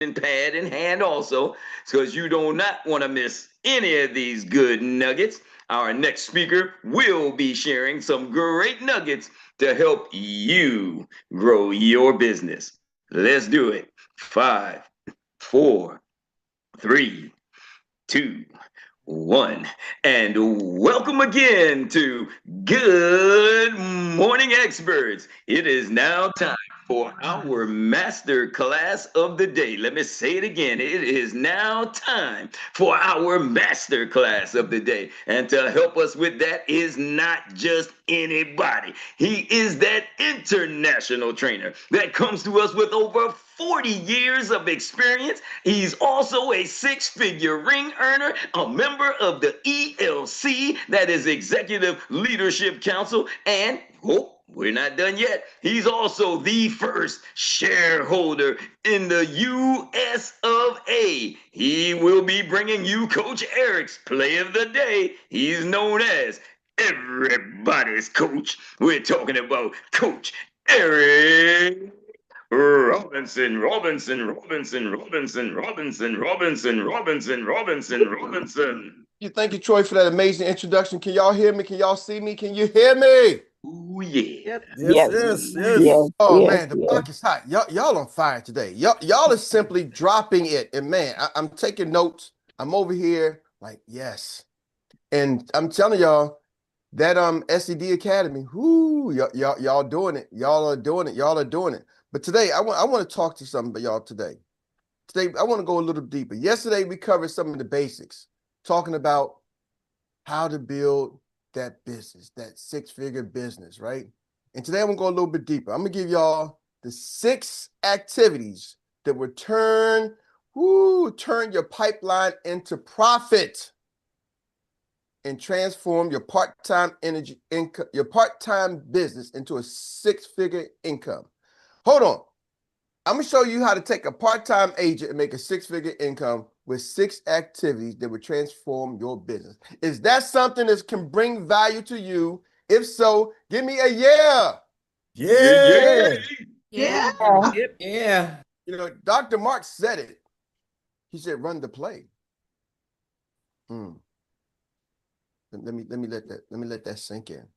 and pad in hand also, because you do not want to miss any of these good nuggets. Our next speaker will be sharing some great nuggets to help you grow your business. Let's do it. 5, 4, 3, 2, 1. And welcome again to Good Morning Experts. It is now time for our master class of the day. Let me say it again. It is now time for our master class of the day. And to help us with that is not just anybody. He is that international trainer that comes to us with over 40 years of experience. He's also a six-figure ring earner, a member of the ELC, that is Executive Leadership Council, and we're not done yet. He's also the first shareholder in the US of A. He will be bringing you Coach Erik's play of the day. He's known as everybody's coach. We're talking about Coach Erik Robinson, Robinson, Robinson, Robinson, Robinson, Robinson, Robinson, Robinson, Robinson. Thank you, Troy, for that amazing introduction. Can y'all hear me? Can y'all see me? Can you hear me? Oh yeah. Yes. Oh man, the block is hot. Y'all on fire today. Y'all are simply dropping it. And man, I'm taking notes. I'm over here like, yes. And I'm telling y'all that SED Academy, y'all doing it. Y'all are doing it. Y'all are doing it. But today I want to talk to something about y'all today. Today I want to go a little deeper. Yesterday we covered some of the basics, talking about how to build that business, that six-figure business, right? And today I'm gonna go a little bit deeper. I'm gonna give y'all the 6 activities that will turn your pipeline into profit and transform your part-time your part-time business into a 6-figure income. Hold on. I'm gonna show you how to take a part-time agent and make a 6-figure income with 6 activities that would transform your business. Is that something that can bring value to you? If so, give me a yeah. Yeah. You know, Dr. Mark said it. He said, run the play. Let me let that sink in.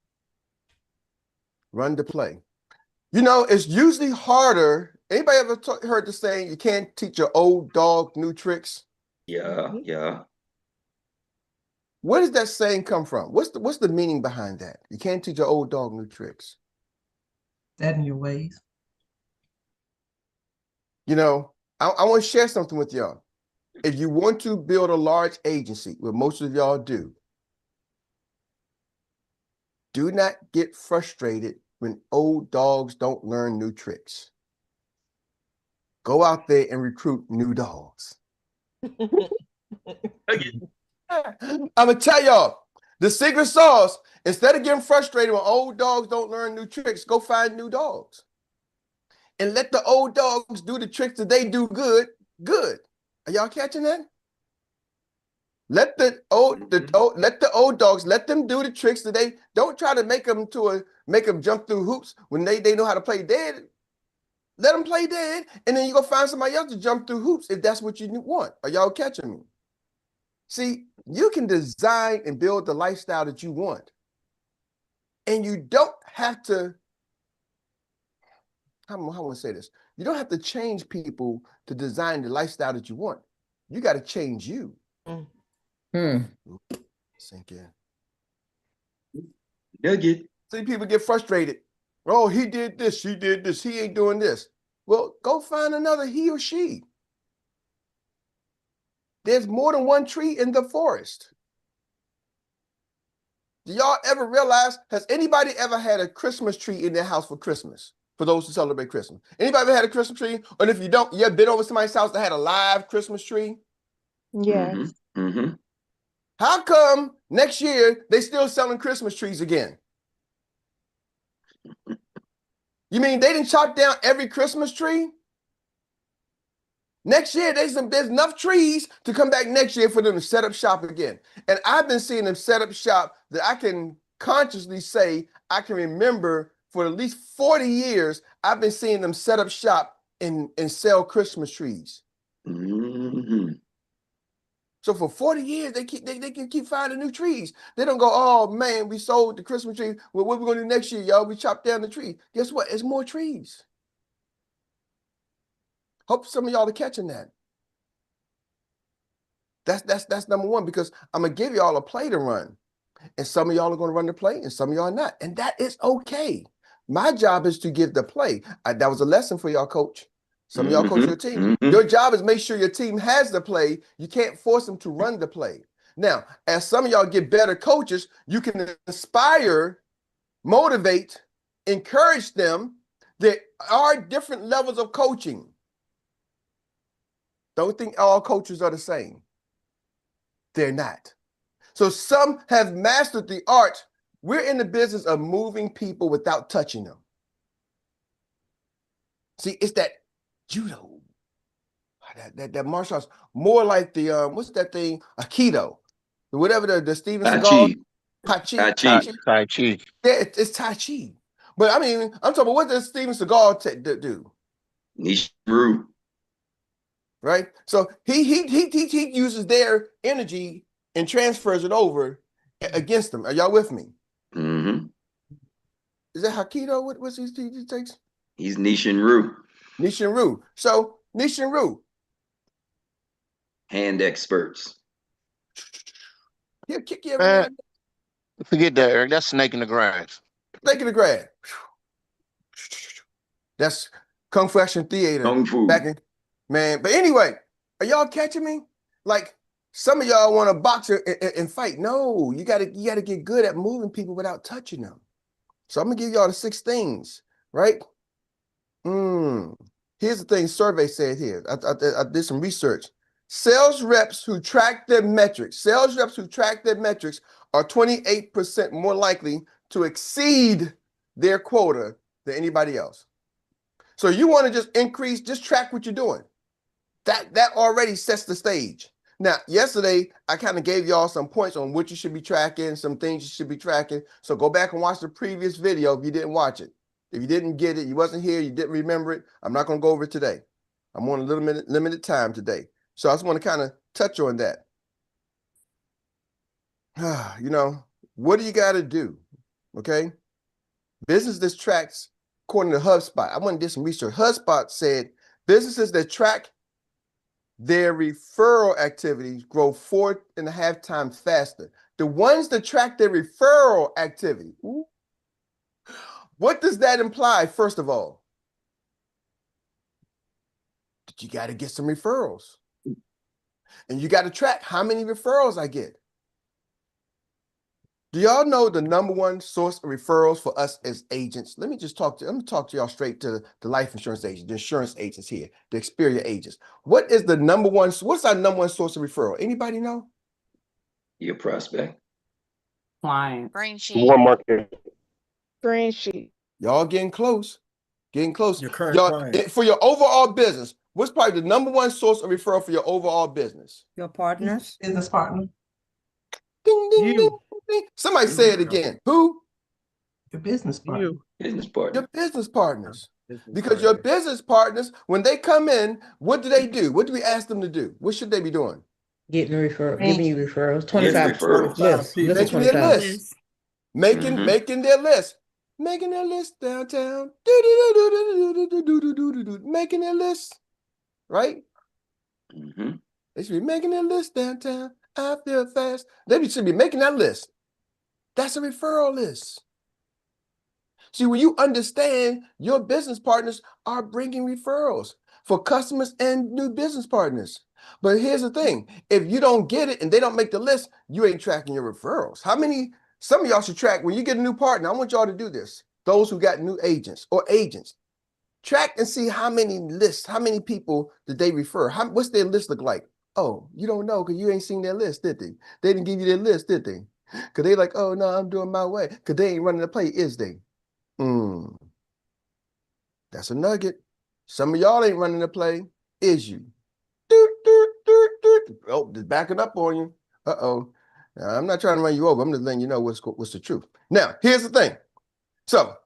Run the play. You know, it's usually harder. Anybody ever heard the saying, you can't teach an old dog new tricks? Yeah. Where does that saying come from? What's the meaning behind that? You can't teach an old dog new tricks. That in your ways. You know, I want to share something with y'all. If you want to build a large agency, what most of y'all do not get frustrated when old dogs don't learn new tricks. Go out there and recruit new dogs. Again. I'm gonna tell y'all the secret sauce. Instead of getting frustrated when old dogs don't learn new tricks, go find new dogs and let the old dogs do the tricks that they do good. Are y'all catching that? Let the old dogs, let them do the tricks that they don't. Try to make them jump through hoops when they know how to play dead. Let them play dead, and then you go find somebody else to jump through hoops if that's what you want. Are y'all catching me? See, you can design and build the lifestyle that you want. And you don't have to, how do I say this? You don't have to change people to design the lifestyle that you want. You got to change you. Sink in. Nugget. See, people get frustrated. Oh, he did this, she did this, he ain't doing this. Well, go find another he or she. There's more than one tree in the forest. Do y'all ever realize, has anybody ever had a Christmas tree in their house for Christmas? For those who celebrate Christmas. Anybody ever had a Christmas tree? Or if you don't, you ever been over somebody's house that had a live Christmas tree? Yes. How come next year they still selling Christmas trees again? You mean they didn't chop down every Christmas tree? Next year, there's enough trees to come back next year for them to set up shop again. And I've been seeing them set up shop that I can consciously say I can remember for at least 40 years. I've been seeing them set up shop and sell Christmas trees. Mm-hmm. So for 40 years, they can keep finding new trees. They don't go, oh man, we sold the Christmas tree. Well, what we gonna do next year, y'all? We chopped down the tree. Guess what? It's more trees. Hope some of y'all are catching that. That's number one, because I'm gonna give y'all a play to run. And some of y'all are gonna run the play, and some of y'all are not. And that is okay. My job is to give the play. That was a lesson for y'all, coach. Some of y'all coach your team. Mm-hmm. Your job is make sure your team has the play. You can't force them to run the play. Now, as some of y'all get better coaches, you can inspire, motivate, encourage them. There are different levels of coaching. Don't think all coaches are the same. They're not. So some have mastered the art. We're in the business of moving people without touching them. See, it's that judo, that martial arts, more like the what's that thing? Aikido, whatever the Steven Seagal, Tai Chi. Tai Chi. Yeah, it's Tai Chi. But I mean, I'm talking about what does Steven Seagal do? Nishiru. Right? So he uses their energy and transfers it over against them. Are y'all with me? Mm-hmm. Is that Aikido? What's he takes? He's Nishinru. Nishinru. So Nishinru. Hand experts. He'll kick you every now and then. Forget that, Eric. That's snake in the grass. Snake in the grass. That's Kung Fu Action Theater. Kung Fu. Back in, man. But anyway, are y'all catching me? Like some of y'all want to box and fight. No, you gotta get good at moving people without touching them. So I'm gonna give y'all the 6 things, right? Here's the thing survey said here. I did some research. Sales reps who track their metrics are 28% more likely to exceed their quota than anybody else. So you want to just track what you're doing. That already sets the stage. Now, yesterday, I kind of gave y'all some points on what you should be tracking, some things you should be tracking. So go back and watch the previous video if you didn't watch it. If you didn't get it, you wasn't here, you didn't remember it, I'm not going to go over it today. I'm on a limited time today. So I just want to kind of touch on that. What do you got to do? Okay. Business that tracks, according to HubSpot, I went and did some research. HubSpot said businesses that track their referral activities grow 4.5 times faster. The ones that track their referral activity, what does that imply, first of all? That you got to get some referrals. And you got to track how many referrals I get. Do y'all know the number one source of referrals for us as agents? Let me talk to y'all straight to the life insurance agents, the insurance agents here, the Experian agents. What's our number one source of referral? Anybody know? Your prospect. Client. Green sheet. One market. Green sheet. Y'all getting close. Your current client. For your overall business, what's probably the number one source of referral for your overall business? Your partners. Business partner. Ding, ding, ding, ding. Somebody say it again. Who? Your business partner. Business partner. Your business partners. Because your business partners, when they come in, what do they do? What do we ask them to do? What should they be doing? Giving you referrals. 25 referrals. lists. List of Making their 25. list. Making their list. Making their list downtown. Making their list. Right? They should be making their list downtown. I feel fast. They should be making that list. That's a referral list. See, when you understand your business partners are bringing referrals for customers and new business partners. But here's the thing. If you don't get it and they don't make the list, you ain't tracking your referrals. Some of y'all should track when you get a new partner. I want y'all to do this. Those who got new agents or agents, track and see how many lists, how many people did they refer? What's their list look like? Oh, you don't know because you ain't seen their list, did they? They didn't give you their list, did they? Because they like, oh, no, I'm doing my way. Because they ain't running the play, is they? That's a nugget. Some of y'all ain't running the play, is you? Oh, just backing up on you. Uh-oh. Now, I'm not trying to run you over. I'm just letting you know what's the truth. Now, here's the thing. So,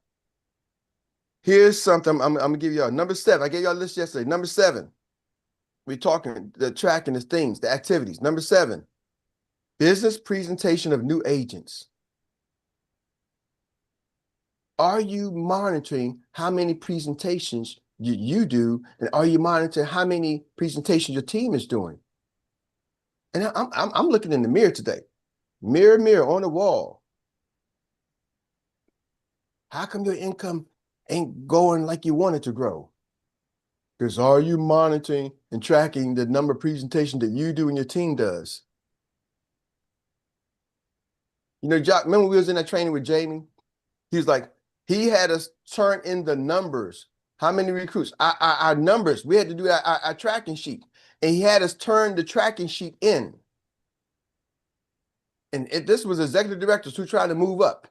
here's something I'm going to give y'all. Number 7. I gave y'all a list yesterday. Number 7. We're talking the tracking the things, the activities. Number 7, business presentation of new agents. Are you monitoring how many presentations you do, and are you monitoring how many presentations your team is doing? And I'm looking in the mirror today. Mirror, mirror on the wall. How come your income ain't going like you want it to grow? Because are you monitoring and tracking the number of presentations that you do and your team does? You know, Jock, remember we was in that training with Jamie? He was like, he had us turn in the numbers. How many recruits? Our numbers. We had to do our tracking sheet. And he had us turn the tracking sheet in. And this was executive directors who tried to move up.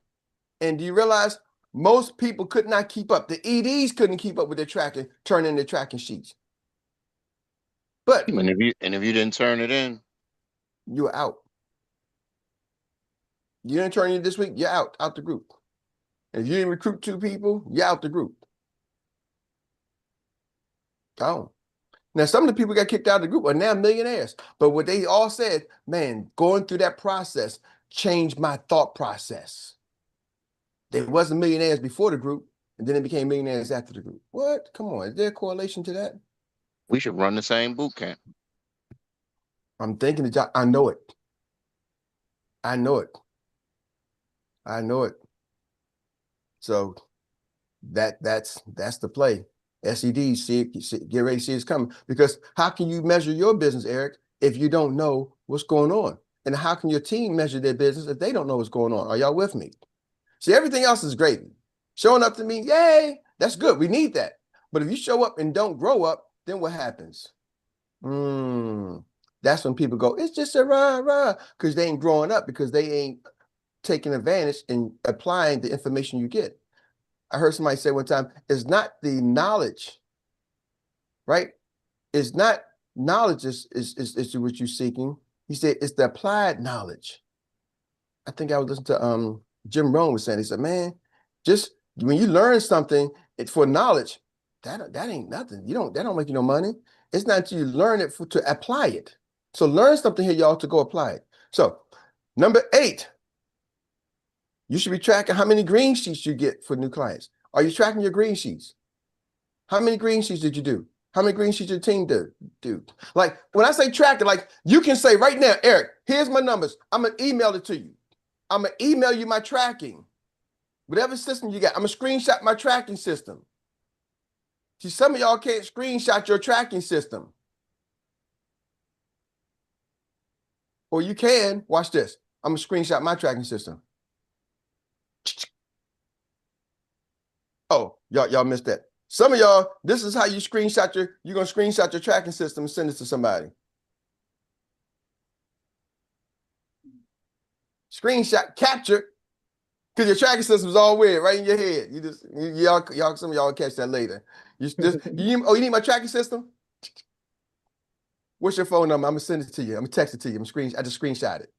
And do you realize most people could not keep up? The EDs couldn't keep up with their tracking, turn in their tracking sheets. But and if you didn't turn it in, you were out. You didn't turn in this week, you're out the group. And if you didn't recruit 2 people, you're out the group. Oh. Now, some of the people got kicked out of the group are now millionaires. But what they all said, man, going through that process changed my thought process. They wasn't millionaires before the group, and then they became millionaires after the group. What? Come on. Is there a correlation to that? we should run the same boot camp. I'm thinking the job. I know it. I know it. I know it. So that's the play. SEDs, get ready to see it's coming. Because how can you measure your business, Eric, if you don't know what's going on? And how can your team measure their business if they don't know what's going on? Are y'all with me? See, everything else is gravy. Showing up to me, yay, that's good. We need that. But if you show up and don't grow up, then what happens? That's when people go, it's just a rah, because they ain't growing up, because they ain't taking advantage and applying the information you get. I heard somebody say one time, it's not the knowledge, right? It's not knowledge is what you're seeking. He said it's the applied knowledge. I think I was listening to Jim Rohn was saying, he said, man, just when you learn something for knowledge, that ain't nothing. That don't make you no money. It's not until you learn it to apply it. So learn something here, y'all, to go apply it. So number 8, you should be tracking how many green sheets you get for new clients. Are you tracking your green sheets? How many green sheets did you do? How many green sheets your team do? Like when I say tracking, like you can say right now, Eric, here's my numbers. I'm gonna email it to you. I'm gonna email you my tracking. Whatever system you got, I'm gonna screenshot my tracking system. See, some of y'all can't screenshot your tracking system. Or you can, watch this. I'm gonna screenshot my tracking system. Oh, y'all missed that. Some of y'all, this is how you you're gonna screenshot your tracking system and send it to somebody. Screenshot, capture, because your tracking system is all weird, right in your head. Some of y'all catch that later. You need my tracking system? What's your phone number? I'm gonna send it to you. I'm gonna text it to you. I just screenshot it.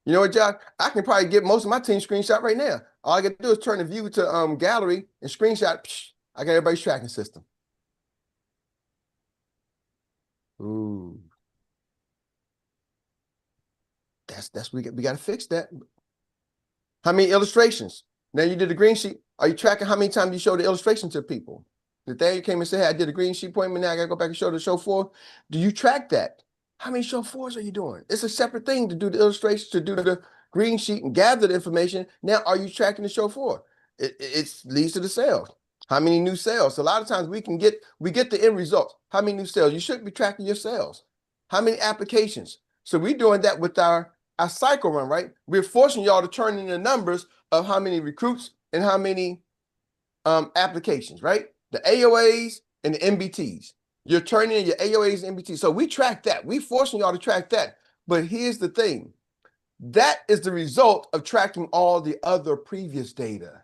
You know what, Jock? I can probably get most of my team screenshot right now. All I got to do is turn the view to gallery and screenshot. Psh, I got everybody's tracking system. Ooh, that's we got to fix that. How many illustrations? Now you did a green sheet. Are you tracking how many times you show the illustration to people? The day you came and said, hey, I did a green sheet appointment. Now I got to go back and show the show 4. Do you track that? How many show 4s are you doing? It's a separate thing to do the illustrations, to do the green sheet and gather the information. Now, are you tracking the show 4? It leads to the sales. How many new sales? A lot of times we get the end result. How many new sales? You shouldn't be tracking your sales. How many applications? So we're doing that with our cycle run, right? We're forcing y'all to turn in the numbers of how many recruits and how many applications, right? The AOAs and the MBTs. You're turning in your AOAs and MBTs. So we track that. We forcing y'all to track that. But here's the thing. That is the result of tracking all the other previous data.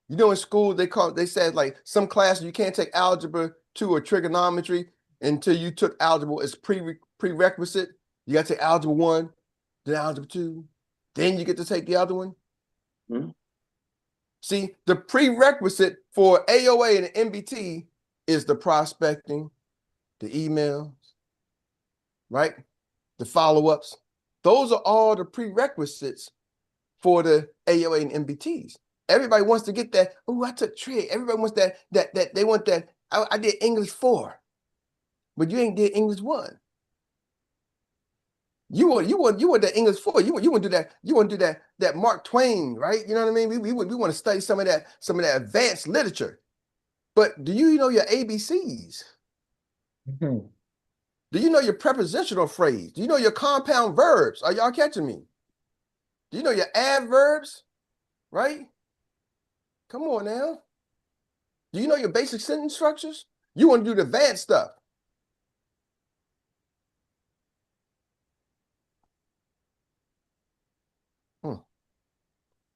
You know, in school, they said like some classes you can't take algebra 2 or trigonometry until you took algebra as prerequisite. You got to take algebra 1, then algebra 2, then you get to take the other one. Mm-hmm. See, the prerequisite for AOA and MBT is the prospecting, the emails, right? The follow-ups. Those are all the prerequisites for the AOA and MBTs. Everybody wants to get that. Oh, I took trade. Everybody wants that. They want that. I did English 4, but you ain't did English 1. You want that English 4. You want to do that. You want to do that Mark Twain, right? You know what I mean? We want to study some of that advanced literature. But do you know your ABCs? Mhm. Do you know your prepositional phrase? Do you know your compound verbs? Are y'all catching me? Do you know your adverbs? Right? Come on now. Do you know your basic sentence structures? You want to do the advanced stuff.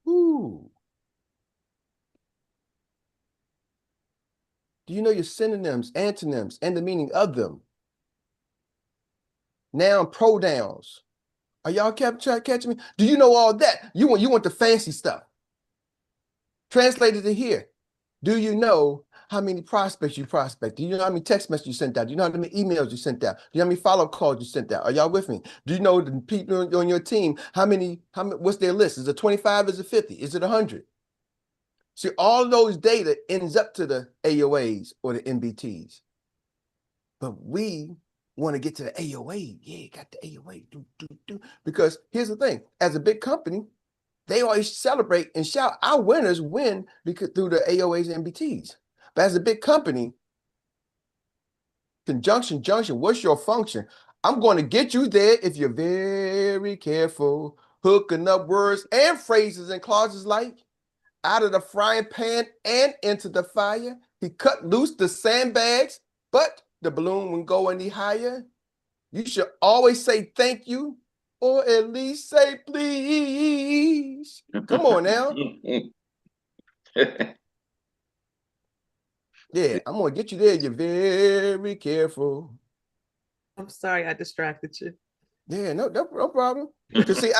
Ooh. Do you know your synonyms, antonyms, and the meaning of them? Noun, pronouns. Are y'all catching me? Do you know all that? You want the fancy stuff. Translated to here. Do you know how many prospects you prospect? Do you know how many text messages you sent out? Do you know how many emails you sent out? Do you know how many follow-up calls you sent out? Are y'all with me? Do you know the people on your team, how many, what's their list? Is it 25? Is it 50? Is it 100? See, all of those data ends up to the AOAs or the MBTs. But we want to get to the AOA. Yeah, got the AOA. Because here's the thing. As a big company, they always celebrate and shout, our winners win because through the AOAs and MBTs. But as a big company, conjunction, junction, what's your function? I'm going to get you there if you're very careful, hooking up words and phrases and clauses like, out of the frying pan and into the fire. He cut loose the sandbags, but the balloon won't go any higher. You should always say thank you, or at least say please. Come on now. Yeah, I'm gonna get you there. You're very careful. I'm sorry I distracted you. Yeah, no problem. Because see,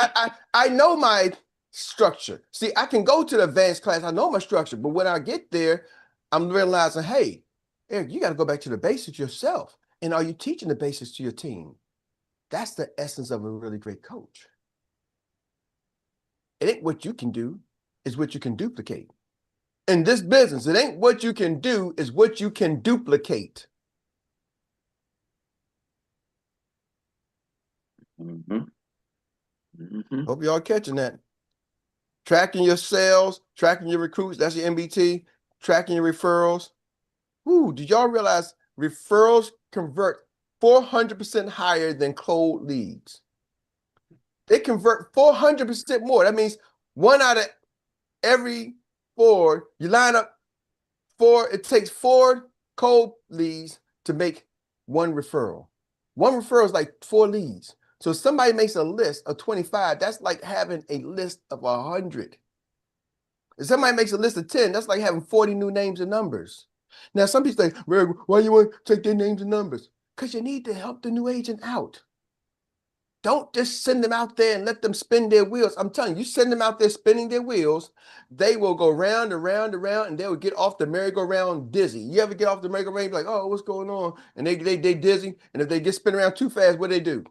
I know my structure. See, I can go to the advanced class. I know my structure, but when I get there, I'm realizing, hey, Eric, you got to go back to the basics yourself. And are you teaching the basics to your team? That's the essence of a really great coach. It ain't what you can do, it's what you can duplicate. In this business, it ain't what you can do, it's what you can duplicate. Hope y'all catching that. Tracking your sales, tracking your recruits, that's your MBT, tracking your referrals. Ooh, did y'all realize referrals convert 400% higher than cold leads? They convert 400% more. That means 1 out of every 4, you line up 4, it takes 4 cold leads to make 1 referral. 1 referral is like 4 leads. So if somebody makes a list of 25, that's like having a list of 100. If somebody makes a list of 10, that's like having 40 new names and numbers. Now, some people say, why you want to take their names and numbers? Because you need to help the new agent out. Don't just send them out there and let them spin their wheels. I'm telling you, you send them out there spinning their wheels, they will go round and round and round, and they will get off the merry-go-round dizzy. You ever get off the merry-go-round, you be like, oh, what's going on? And they dizzy, and if they get spin around too fast, what do?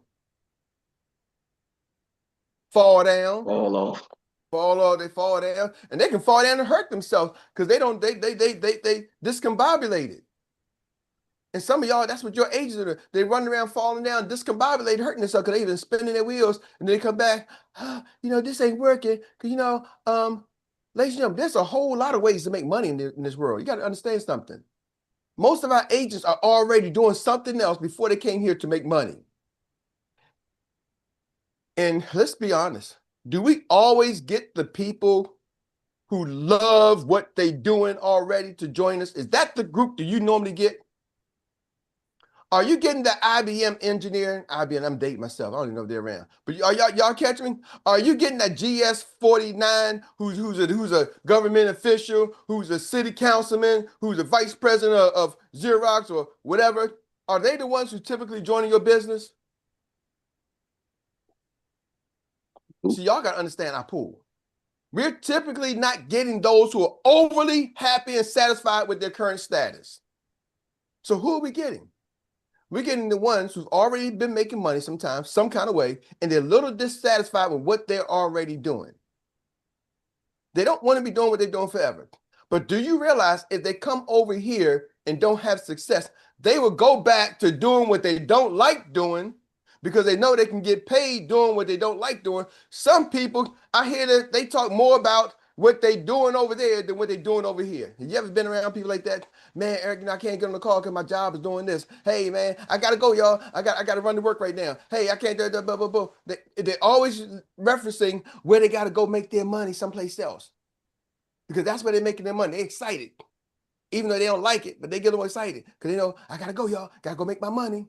Fall down. Fall off. Fall off, they fall down, and they can fall down and hurt themselves because they discombobulated. And some of y'all, that's what your agents are. They run around falling down, discombobulated, hurting themselves because they've been spinning their wheels, and they come back, this ain't working. Because, ladies and gentlemen, there's a whole lot of ways to make money in this world. You got to understand something. Most of our agents are already doing something else before they came here to make money. And let's be honest, do we always get the people who love what they're doing already to join us? Is that the group do you normally get? Are you getting the IBM engineer? IBM, I'm dating myself. I don't even know if they're around. But are y'all catching me? Are you getting that GS49 who's a government official, who's a city councilman, who's a vice president of Xerox or whatever? Are they the ones who typically joining your business? See, y'all got to understand our pool. We're typically not getting those who are overly happy and satisfied with their current status. So who are we getting? We're getting the ones who've already been making money sometimes, some kind of way, and they're a little dissatisfied with what they're already doing. They don't want to be doing what they're doing forever. But do you realize if they come over here and don't have success, they will go back to doing what they don't like doing because they know they can get paid doing what they don't like doing. Some people, I hear that they talk more about what they doing over there than what they doing over here. Have you ever been around people like that? Man, Eric, I can't get on the call because my job is doing this. Hey, man, I got to go, y'all. I got to run to work right now. Hey, I can't do that, blah, blah, blah. They're always referencing where they got to go make their money someplace else because that's where they're making their money. They're excited, even though they don't like it, but they get a little excited because they know, I got to go, y'all. Got to go make my money.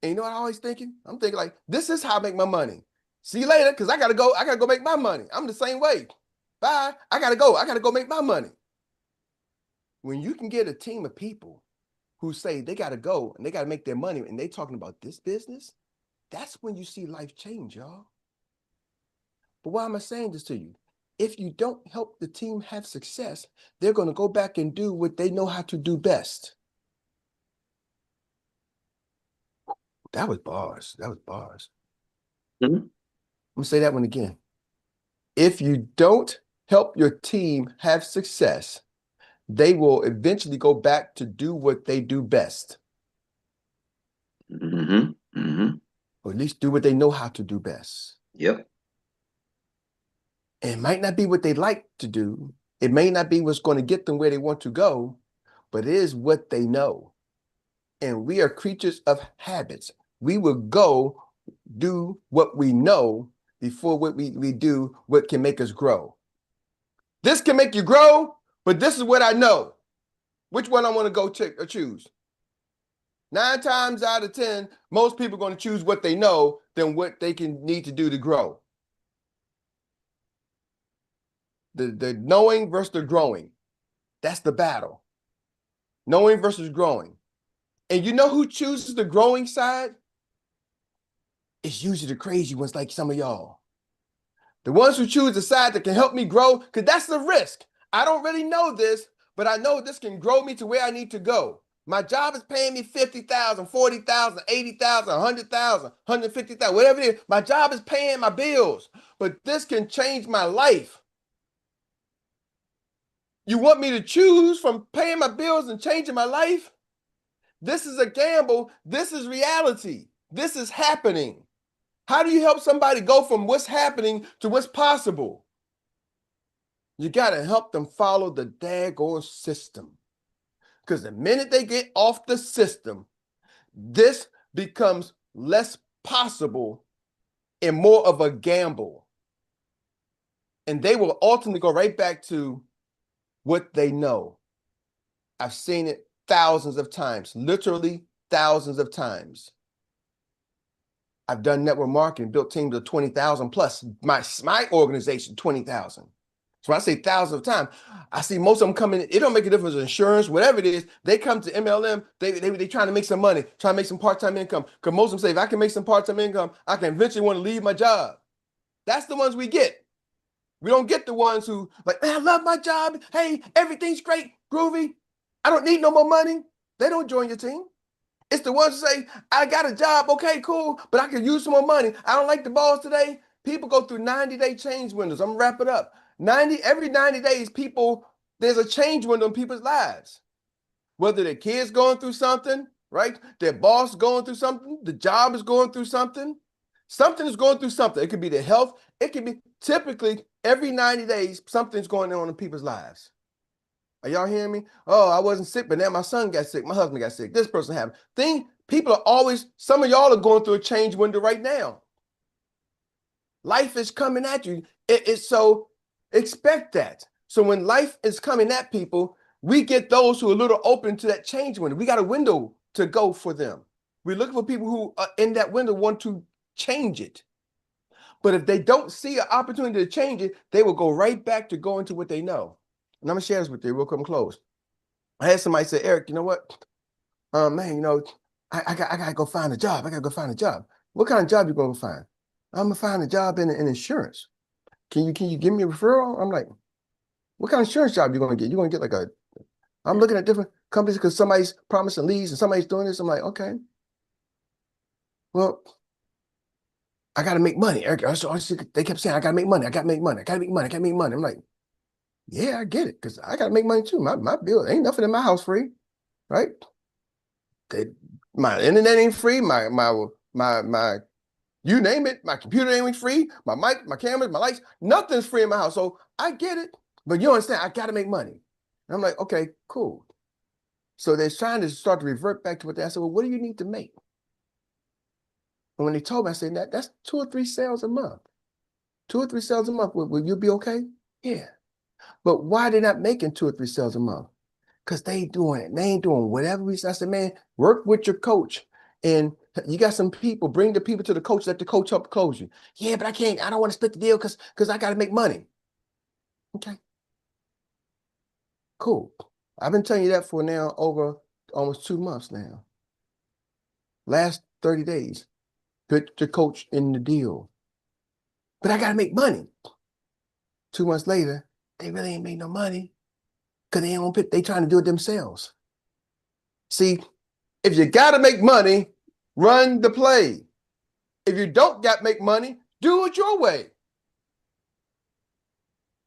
And you know what I'm always thinking? I'm thinking like, this is how I make my money. See you later, because I got to go make my money. I'm the same way. Bye. I got to go make my money. When you can get a team of people who say they got to go and they got to make their money and they talking about this business, that's when you see life change, y'all. But why am I saying this to you? If you don't help the team have success, they're going to go back and do what they know how to do best. That was bars. That was bars. Mm-hmm. I'm going to say that one again. If you don't help your team have success, they will eventually go back to do what they do best. Mm-hmm. Mm-hmm. Or at least do what they know how to do best. Yep. And it might not be what they like to do. It may not be what's going to get them where they want to go, but it is what they know. And we are creatures of habits. We will go do what we know before what we do what can make us grow. This can make you grow, but this is what I know. Which one I want to go choose? 9 times out of 10, most people are going to choose what they know than what they can need to do to grow. The knowing versus the growing. That's the battle. Knowing versus growing. And you know who chooses the growing side? It's usually the crazy ones like some of y'all. The ones who choose the side that can help me grow, because that's the risk. I don't really know this, but I know this can grow me to where I need to go. My job is paying me $50,000, $40,000, $80,000, $100,000, $150,000, whatever it is. My job is paying my bills, but this can change my life. You want me to choose from paying my bills and changing my life? This is a gamble. This is reality. This is happening. How do you help somebody go from what's happening to what's possible? You got to help them follow the daggone system. Because the minute they get off the system, this becomes less possible and more of a gamble. And they will ultimately go right back to what they know. I've seen it thousands of times, literally thousands of times. I've done network marketing, built teams of 20,000 plus. My organization, 20,000. So when I say thousands of times, I see most of them coming. It don't make a difference, insurance, whatever it is. They come to MLM. They trying to make some money, trying to make some part-time income. Because most of them say, if I can make some part-time income, I can eventually want to leave my job. That's the ones we get. We don't get the ones who like, man, I love my job. Hey, everything's great, groovy. I don't need no more money. They don't join your team. It's the ones who say, I got a job, okay, cool, but I could use some more money. I don't like the boss today. People go through 90-day change windows. I'm gonna wrap it up. Every 90 days, there's a change window in people's lives. Whether their kids going through something, right? Their boss going through something, the job is going through something. Something is going through something. It could be their health. It could be typically every 90 days, something's going on in people's lives. Are y'all hearing me? Oh, I wasn't sick, but now my son got sick. My husband got sick. This person happened. People are always, some of y'all are going through a change window right now. Life is coming at you. So expect that. So when life is coming at people, we get those who are a little open to that change window. We got a window to go for them. We're looking for people who are in that window want to change it. But if they don't see an opportunity to change it, they will go right back to going to what they know. And I'm gonna share this with you real quick and close. I had somebody say, Eric, you know what? Man, I gotta go find a job. I gotta go find a job. What kind of job you gonna find? I'm gonna find a job in insurance. Can you give me a referral? I'm like, what kind of insurance job you gonna get? You're gonna get I'm looking at different. companies because somebody's promising leads and somebody's doing this. I'm like, okay, well, I got to make money. Eric, they kept saying, I got to make money. I got to make money. I got to make money. I got to make money. I'm like, yeah, I get it because I got to make money too. My bill ain't nothing in my house free, right? My internet ain't free. My you name it. My computer ain't free. My mic, my cameras, my lights, nothing's free in my house. So I get it, but you understand, I got to make money. And I'm like, okay, cool. So they're trying to start to revert back to what they. I said, well, what do you need to make? And when they told me, I said, that's 2 or 3 sales a month. 2 or 3 sales a month. Will you be okay? Yeah. But why are they not making 2 or 3 sales a month? Because they ain't doing it. They ain't doing whatever we say. I said, man, work with your coach. And you got some people, bring the people to the coach, let the coach help close you. Yeah, but I don't want to split the deal because I got to make money. Okay. Cool. I've been telling you that for now over almost 2 months now. Last 30 days, put the coach in the deal. But I got to make money. 2 months later, they really ain't made no money because they trying to do it themselves. See, if you got to make money, run the play. If you don't got to make money, do it your way.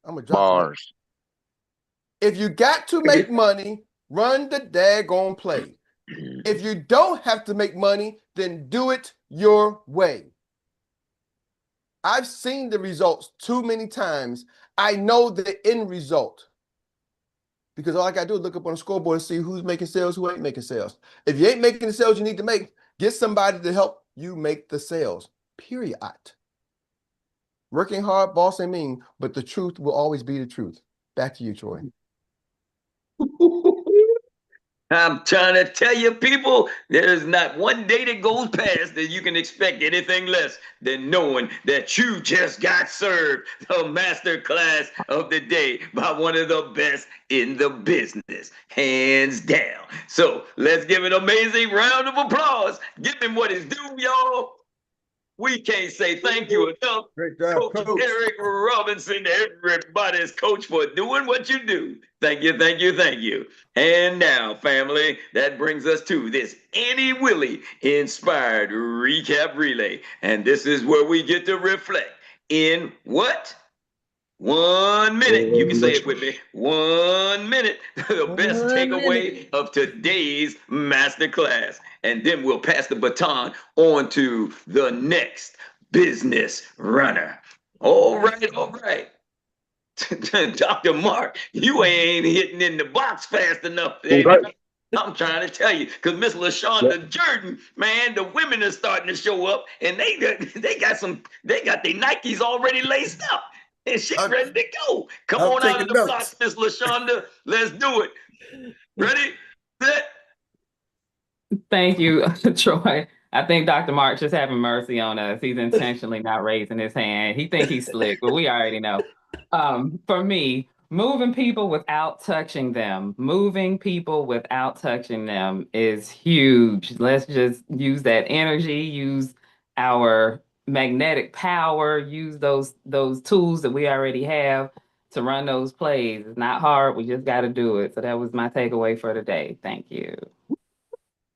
I'm going to drop Bars. If you got to make money, run the daggone play. If you don't have to make money, then do it your way. I've seen the results too many times. I know the end result. Because all I got to do is look up on the scoreboard and see who's making sales, who ain't making sales. If you ain't making the sales you need to make, get somebody to help you make the sales, period. Working hard, boss ain't mean, but the truth will always be the truth. Back to you, Troy. I'm trying to tell you, people, there's not one day that goes past that you can expect anything less than knowing that you just got served the master class of the day by one of the best in the business, hands down. So let's give an amazing round of applause. Give him what is due, y'all. We can't say thank you enough. Great job, Coach. Erik Robinson, everybody's coach, for doing what you do. Thank you, thank you, thank you. And now, family, that brings us to this Annie Willie inspired recap relay. And this is where we get to reflect in what? 1 minute. You can say it with me. 1 minute. The best takeaway of today's masterclass. And then we'll pass the baton on to the next business runner. All right, all right. Dr. Mark, you ain't hitting in the box fast enough. I'm trying to tell you, because Miss LaShonda Jordan, man, the women are starting to show up, and they got their Nikes already laced up. And she's ready to go. Come on out of the blocks, Miss LaShonda. Let's do it. Ready? Set. Thank you, Troy. I think Dr. Mark just having mercy on us. He's intentionally not raising his hand. He think he's slick, but we already know. For me, moving people without touching them, is huge. Let's just use that energy, use our magnetic power, use those tools that we already have to run those plays. It's not hard. We just got to do it. So that was my takeaway for today. Thank you.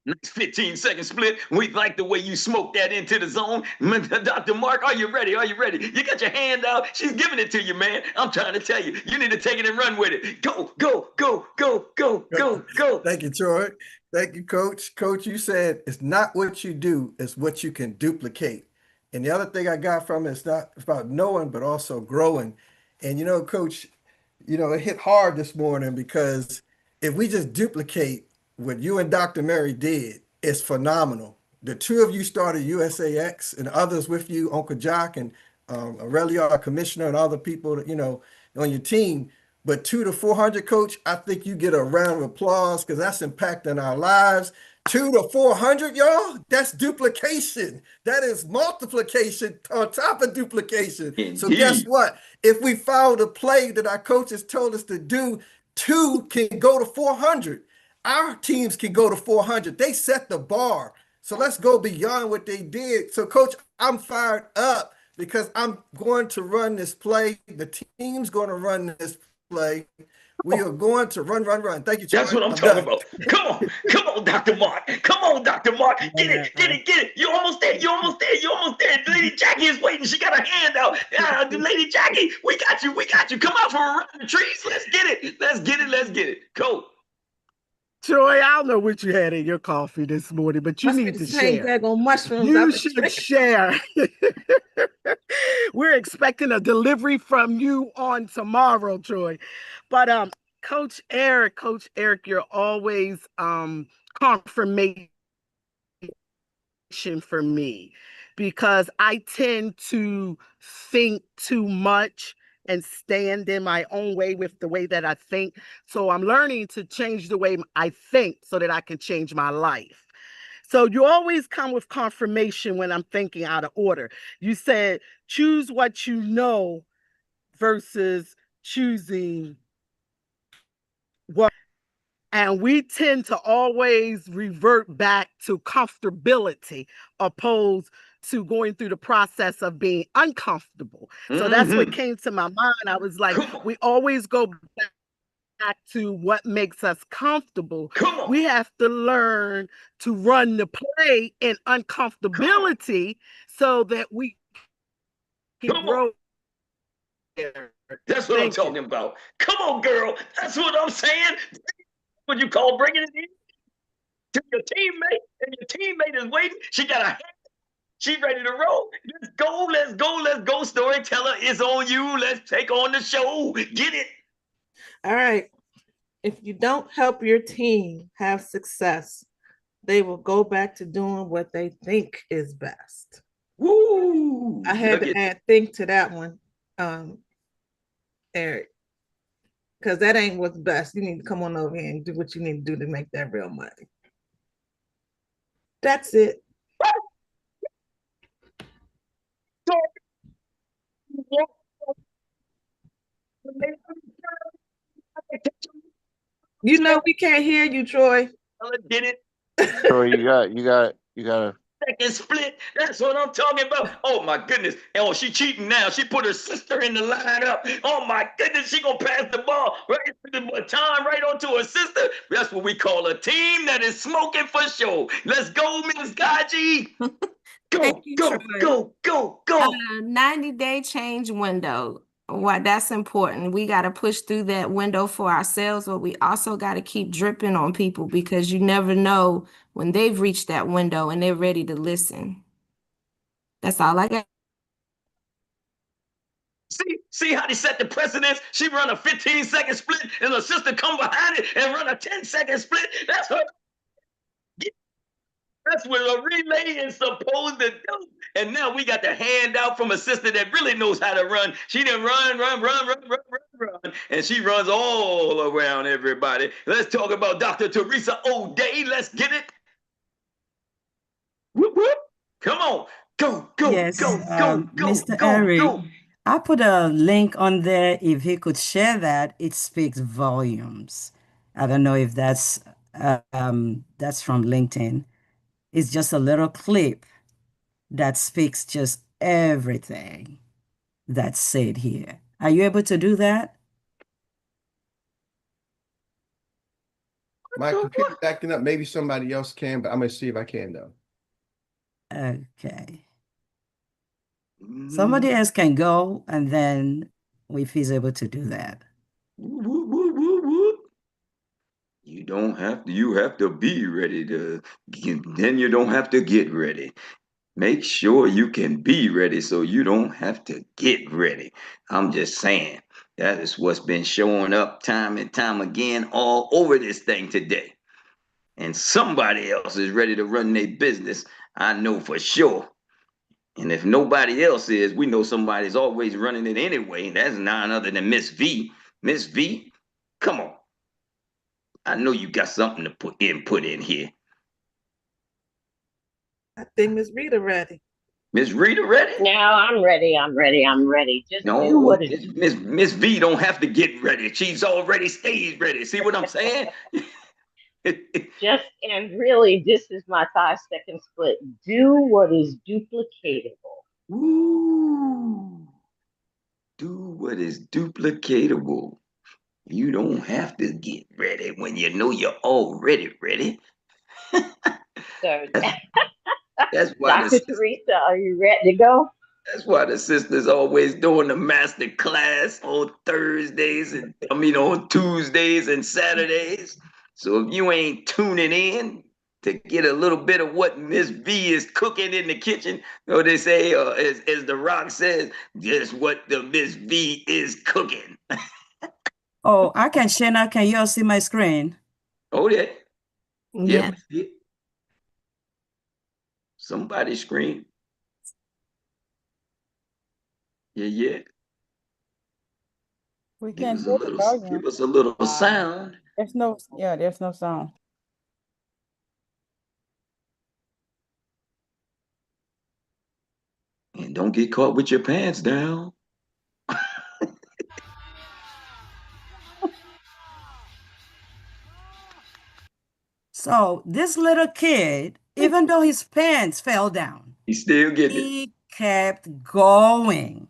Next 15-second split. We like the way you smoke that into the zone. Dr. Mark, are you ready? Are you ready? You got your hand out. She's giving it to you, man. I'm trying to tell you. You need to take it and run with it. Go, go, go, go, go, go, go. Thank you, Troy. Thank you, Coach. Coach, you said it's not what you do, it's what you can duplicate. And the other thing I got from it is not about knowing, but also growing. And, Coach, it hit hard this morning because if we just duplicate what you and Dr. Mary did, it's phenomenal. The two of you started USAX and others with you, Uncle Jock and Aurelia, our commissioner, and other people, on your team. But 2 to 400, Coach, I think you get a round of applause because that's impacting our lives. 2 to 400, y'all, that's duplication. That is multiplication on top of duplication. Indeed. So guess what? If we follow the play that our coaches told us to do, 2 can go to 400. Our teams can go to 400. They set the bar. So let's go beyond what they did. So, Coach, I'm fired up because I'm going to run this play. The team's going to run this play. We are going to run, run, run. Thank you, Troy. That's what I'm I'm talking done. about. Come on, Dr. Mark. Come on, Dr. Mark. Get it, get it, get it. You're almost there. You're almost there. You're almost there. Lady Jackie is waiting. She got her hand out. Lady Jackie, we got you. We got you. Come out from around the trees. Let's get it. Let's get it. Let's get it. Go. Troy, I don't know what you had in your coffee this morning, but you Must be need the to same share. daggone mushrooms You I've been should drinking. share. We're expecting a delivery from you on tomorrow, Troy. But Coach Erik, you're always confirmation for me because I tend to think too much and stand in my own way with the way that I think. So I'm learning to change the way I think so that I can change my life. So you always come with confirmation when I'm thinking out of order. You said choose what you know versus choosing what. And we tend to always revert back to comfortability opposed to going through the process of being uncomfortable. So that's what came to my mind. I was like, we always go back to what makes us comfortable. We have to learn to run the play in uncomfortability so that we can grow. That's what I'm talking about. Come on, girl. That's what I'm saying. What you call bringing it in to your teammate, and your teammate is waiting. She got a hand. She ready to roll. Let's go. Let's go. Let's go. Storyteller is on you. Let's take on the show. Get it. All right. If you don't help your team have success, they will go back to doing what they think is best. Woo! I had to add think to that one, Erik, because that ain't what's best. You need to come on over here and do what you need to do to make that real money. That's it. You know we can't hear you, Troy. Did it. Troy, you got a second split. That's what I'm talking about. Oh my goodness. Oh, she cheating now. She put her sister in the lineup. Oh my goodness. She gonna pass the ball right the baton right onto her sister. That's what we call a team that is smoking for sure. Let's go, Miss Gaji. Go, go. 90-day change window. Why that's important. We got to push through that window for ourselves, but we also got to keep dripping on people because you never know when they've reached that window and they're ready to listen. That's all I got. See how they set the precedence? She run a 15-second split and her sister come behind it and run a 10-second split. That's her. That's what a relay is supposed to do. And now we got the handout from a sister that really knows how to run. She didn't run. And she runs all around everybody. Let's talk about Dr. Teresa O'Day. Let's get it. Whoop, whoop. Come on. Go. Yes, Mr. Erik, I put a link on there. If he could share that, it speaks volumes. I don't know if that's from LinkedIn. It's just a little clip that speaks just everything that's said here. Are you able to do that? My computer's acting up. Maybe somebody else can, but I'm gonna see if I can though. Okay. Somebody else can go, and then if he's able to do that. You don't have to, you have to be ready to, then you don't have to get ready. Make sure you can be ready so you don't have to get ready. I'm just saying, that is what's been showing up time and time again all over this thing today. And somebody else is ready to run their business. I know for sure. And if nobody else is, we know somebody's always running it anyway. That's none other than Miss V. Miss V, come on. I know you got something to put in here. I think Miss Rita ready. Miss Rita ready? No, I'm ready. Just do what it is. Miss V don't have to get ready. She's already stays ready. See what I'm saying? And really, this is my 5-second split. Do what is duplicatable. Ooh. Do what is duplicatable. You don't have to get ready when you know you're already ready. So, That's why Dr. Teresa, are you ready to go? that's why the sisters always doing the master class on Thursdays and on Tuesdays and Saturdays. So if you ain't tuning in to get a little bit of what Miss V is cooking in the kitchen, or they say, as The Rock says, just what the Miss V is cooking. Oh, I can share now. Can you all see my screen? Oh yeah, yeah, Yeah. we see it. Somebody scream. Yeah, yeah. We Give can't us a hear the little, volume. give us a little sound. There's no sound. And don't get caught with your pants down. So this little kid, even though his pants fell down, He still getting it. he kept going.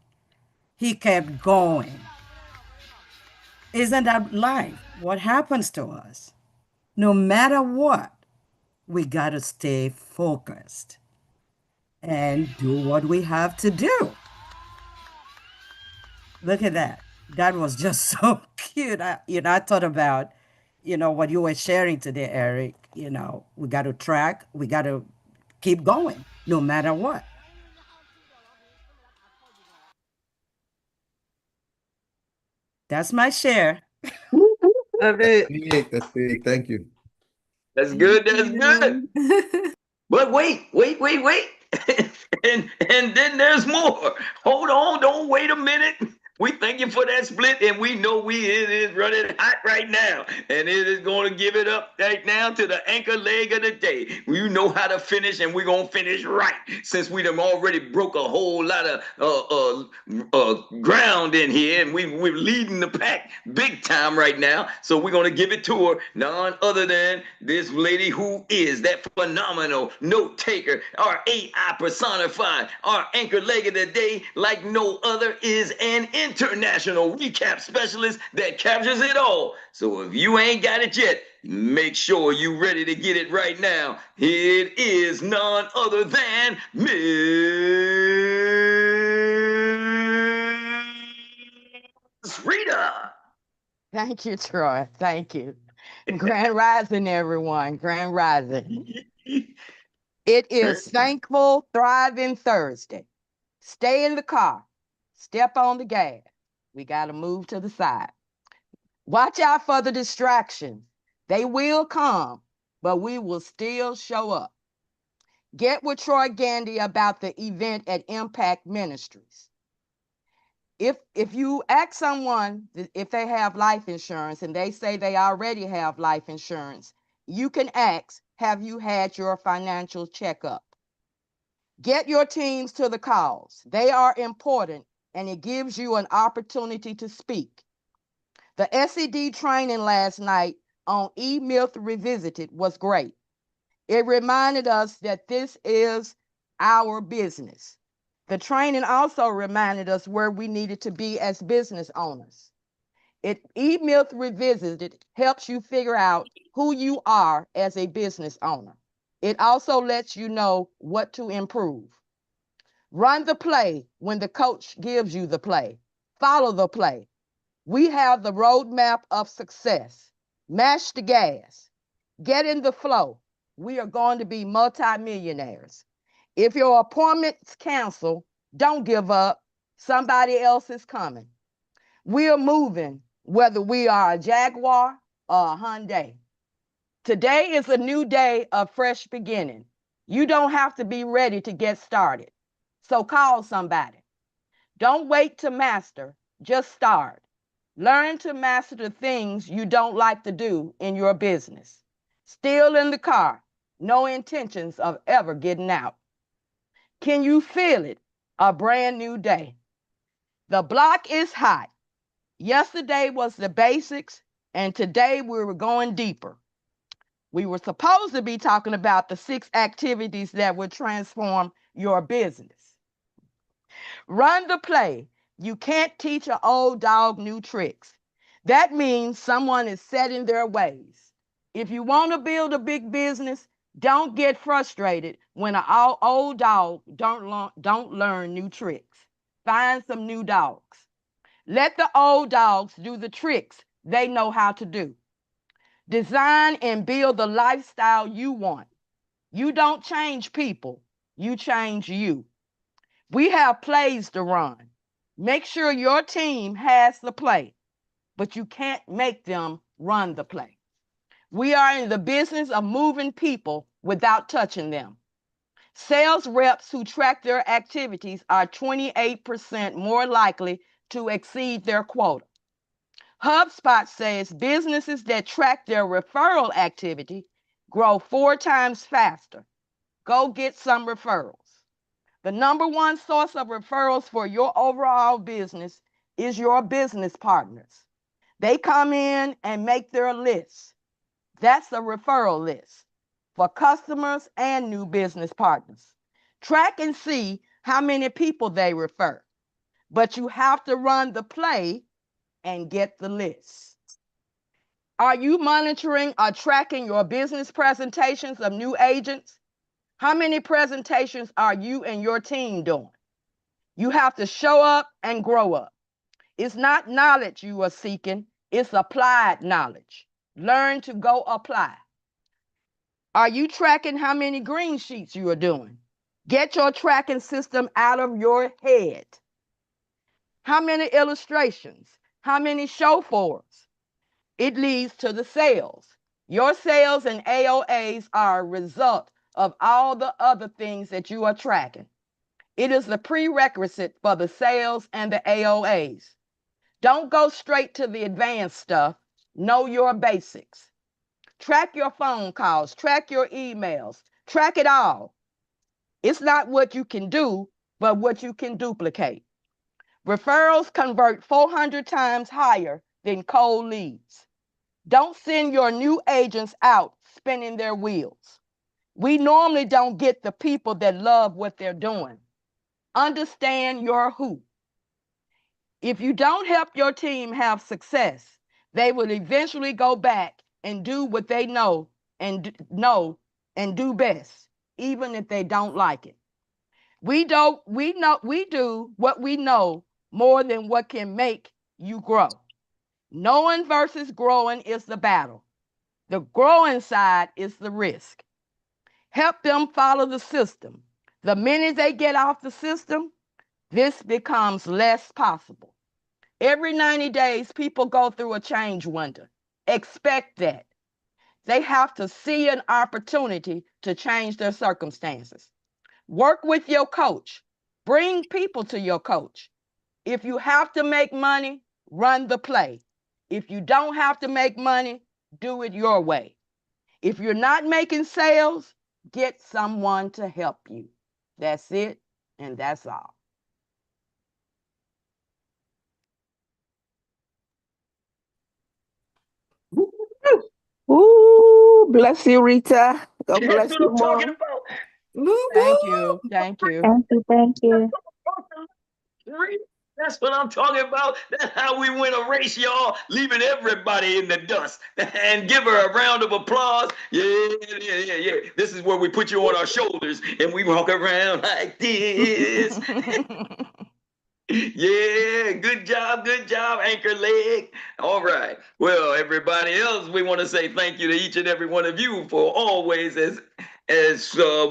He kept going. Isn't that life? What happens to us? No matter what, we got to stay focused and do what we have to do. Look at that. That was just so cute. I thought about, what you were sharing today, Eric. We got to track, we got to keep going no matter what. That's my share. Love it. Big, that's big. Thank you. That's good. That's good. But wait. and then there's more. Hold on, don't wait a minute. We thank you for that split, and we know it is running hot right now. And it is going to give it up right now to the anchor leg of the day. We know how to finish, and we're going to finish right. Since we done already broke a whole lot of ground in here, and we're leading the pack big time right now. So we're going to give it to her, none other than this lady who is that phenomenal note taker, our AI personified, our anchor leg of the day, like no other, is an international recap specialist that captures it all. So if you ain't got it yet, make sure you ready to get it right now. It is none other than Miss Rita. Thank you, Troy. Thank you. Grand Rising, everyone. Grand Rising. It is Thankful, Thriving Thursday. Stay in the car. Step on the gas. We got to move to the side. Watch out for the distractions. They will come, but we will still show up. Get with Troy Gandy about the event at Impact Ministries. If you ask someone if they have life insurance and they say they already have life insurance, you can ask, have you had your financial checkup? Get your teams to the calls. They are important, and it gives you an opportunity to speak. The SED training last night on E-Myth Revisited was great. It reminded us that this is our business. The training also reminded us where we needed to be as business owners. E-Myth Revisited helps you figure out who you are as a business owner. It also lets you know what to improve. Run the play when the coach gives you the play. Follow the play. We have the roadmap of success. Mash the gas. Get in the flow. We are going to be multimillionaires. If your appointment's canceled, don't give up. Somebody else is coming. We're moving, whether we are a Jaguar or a Hyundai. Today is a new day of fresh beginning. You don't have to be ready to get started. So call somebody. Don't wait to master, just start. Learn to master the things you don't like to do in your business. Still in the car, no intentions of ever getting out. Can you feel it? A brand new day. The block is hot. Yesterday was the basics, and today we were going deeper. We were supposed to be talking about the 6 activities that would transform your business. Run the play. You can't teach an old dog new tricks. That means someone is set in their ways. If you want to build a big business, don't get frustrated when an old dog don't learn new tricks. Find some new dogs. Let the old dogs do the tricks they know how to do. Design and build the lifestyle you want. You don't change people, you change you. We have plays to run. Make sure your team has the play, but you can't make them run the play. We are in the business of moving people without touching them. Sales reps who track their activities are 28% more likely to exceed their quota. HubSpot says businesses that track their referral activity grow 4 times faster. Go get some referrals. The number one source of referrals for your overall business is your business partners. They come in and make their lists. That's a referral list for customers and new business partners. Track and see how many people they refer, but you have to run the play and get the list. Are you monitoring or tracking your business presentations of new agents? How many presentations are you and your team doing? You have to show up and grow up. It's not knowledge you are seeking, it's applied knowledge. Learn to go apply. Are you tracking how many green sheets you are doing? Get your tracking system out of your head. How many illustrations? How many show forms? It leads to the sales. Your sales and AOAs are a result of all the other things that you are tracking. It is the prerequisite for the sales and the AOAs. Don't go straight to the advanced stuff. Know your basics. Track your phone calls, track your emails, track it all. It's not what you can do, but what you can duplicate. Referrals convert 400 times higher than cold leads. Don't send your new agents out spinning their wheels. We normally don't get the people that love what they're doing. Understand your who. If you don't help your team have success, they will eventually go back and do what they know and do best, even if they don't like it. We do what we know more than what can make you grow. Knowing versus growing is the battle. The growing side is the risk. Help them follow the system. The minute they get off the system, this becomes less possible. Every 90 days, people go through a change window. Expect that. They have to see an opportunity to change their circumstances. Work with your coach. Bring people to your coach. If you have to make money, run the play. If you don't have to make money, do it your way. If you're not making sales, get someone to help you. That's it, and that's all. Ooh, bless you, Rita. God bless That's what you I'm more. talking about. Thank you. Thank you. Thank you. Thank you. That's what I'm talking about. That's how we win a race, y'all, leaving everybody in the dust. And give her a round of applause. Yeah. This is where we put you on our shoulders and we walk around like this. Yeah, good job, anchor leg. All right. Well, everybody else, we want to say thank you to each and every one of you for always, as